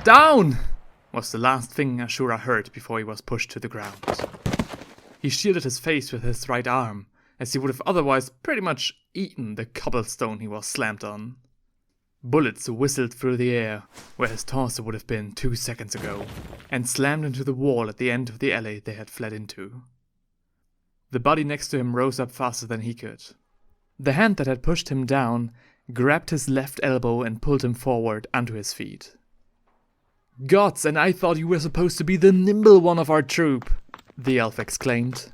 Down! Was the last thing Ashura heard before he was pushed to the ground. He shielded his face with his right arm, as he would have otherwise pretty much eaten the cobblestone he was slammed on. Bullets whistled through the air, where his torso would have been 2 seconds ago, and slammed into the wall at the end of the alley they had fled into. The body next to him rose up faster than he could. The hand that had pushed him down grabbed his left elbow and pulled him forward onto his feet. "Gods, and I thought you were supposed to be the nimble one of our troop," the elf exclaimed.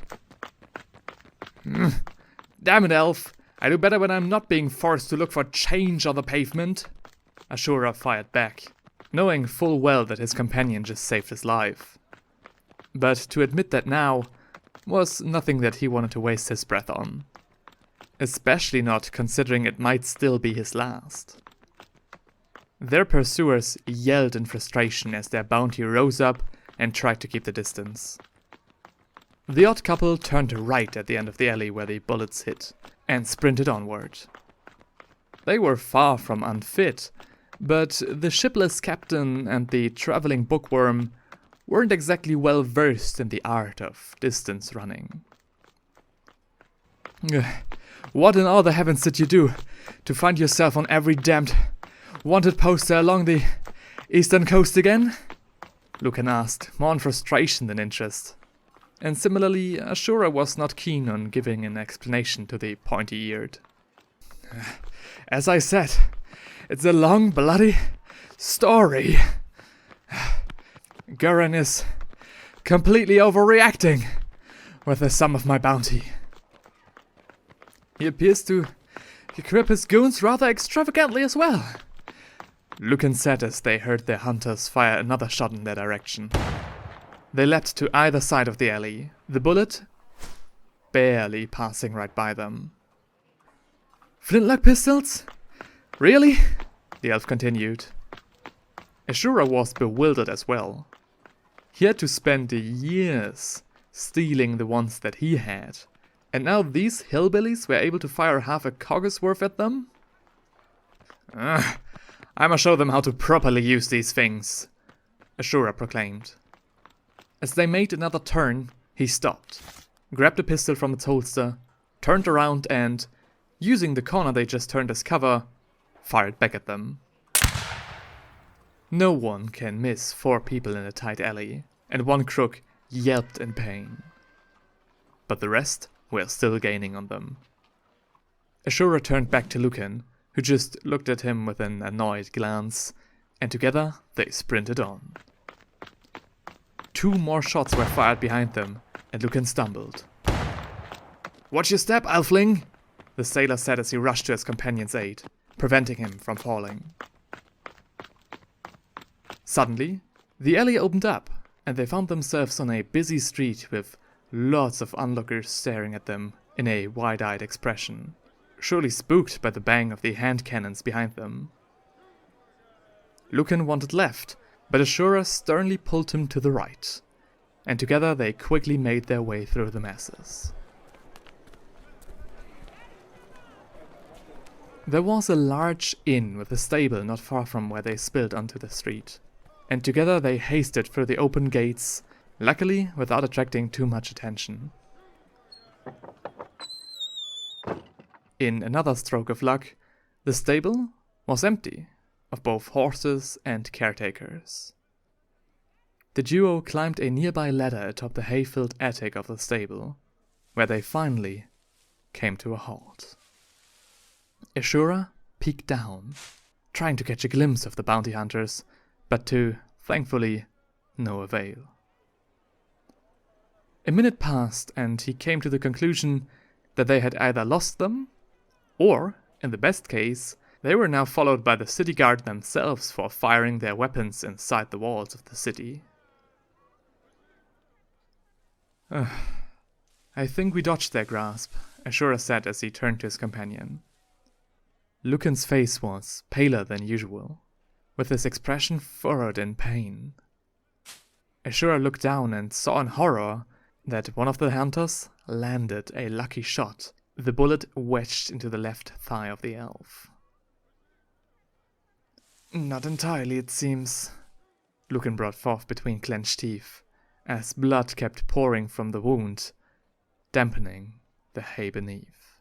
"Damn it, elf. I do better when I'm not being forced to look for change on the pavement," Ashura fired back, knowing full well that his companion just saved his life. But to admit that now was nothing that he wanted to waste his breath on. Especially not considering it might still be his last. Their pursuers yelled in frustration as their bounty rose up and tried to keep the distance. The odd couple turned right at the end of the alley where the bullets hit, and sprinted onward. They were far from unfit, but the shipless captain and the traveling bookworm weren't exactly well versed in the art of distance running. "What in all the heavens did you do to find yourself on every damned wanted poster along the eastern coast again?" Lucan asked, more in frustration than interest. And similarly, Ashura was not keen on giving an explanation to the pointy-eared. "As I said, it's a long, bloody story. Gurren is completely overreacting with the sum of my bounty. He appears to equip his goons rather extravagantly as well," Lucan said as they heard their hunters fire another shot in their direction. They leapt to either side of the alley, the bullet barely passing right by them. "Flintlock pistols? Really?" the elf continued. Ashura was bewildered as well. He had to spend years stealing the ones that he had, and now these hillbillies were able to fire half a cog's worth at them? "I'ma show them how to properly use these things," Ashura proclaimed. As they made another turn, he stopped, grabbed a pistol from its holster, turned around and, using the corner they just turned as cover, fired back at them. No one can miss 4 people in a tight alley, and one crook yelped in pain. But the rest were still gaining on them. Ashura turned back to Lucan, who just looked at him with an annoyed glance, and together they sprinted on. 2 more shots were fired behind them, and Lucan stumbled. "Watch your step, Elfling!" the sailor said as he rushed to his companion's aid, preventing him from falling. Suddenly, the alley opened up, and they found themselves on a busy street with lots of onlookers staring at them in a wide-eyed expression, surely spooked by the bang of the hand cannons behind them. Lucan wanted left, but Ashura sternly pulled him to the right, and together they quickly made their way through the masses. There was a large inn with a stable not far from where they spilled onto the street, and together they hasted through the open gates, luckily without attracting too much attention. In another stroke of luck, the stable was empty of both horses and caretakers. The duo climbed a nearby ladder atop the hay-filled attic of the stable, where they finally came to a halt. Ashura peeked down, trying to catch a glimpse of the bounty hunters, but to, thankfully, no avail. A minute passed and he came to the conclusion that they had either lost them, or, in the best case, they were now followed by the city guard themselves for firing their weapons inside the walls of the city. "I think we dodged their grasp," Ashura said as he turned to his companion. Lucan's face was paler than usual, with his expression furrowed in pain. Ashura looked down and saw in horror that one of the hunters landed a lucky shot, the bullet wedged into the left thigh of the elf. "Not entirely, it seems," Lucan brought forth between clenched teeth, as blood kept pouring from the wound, dampening the hay beneath.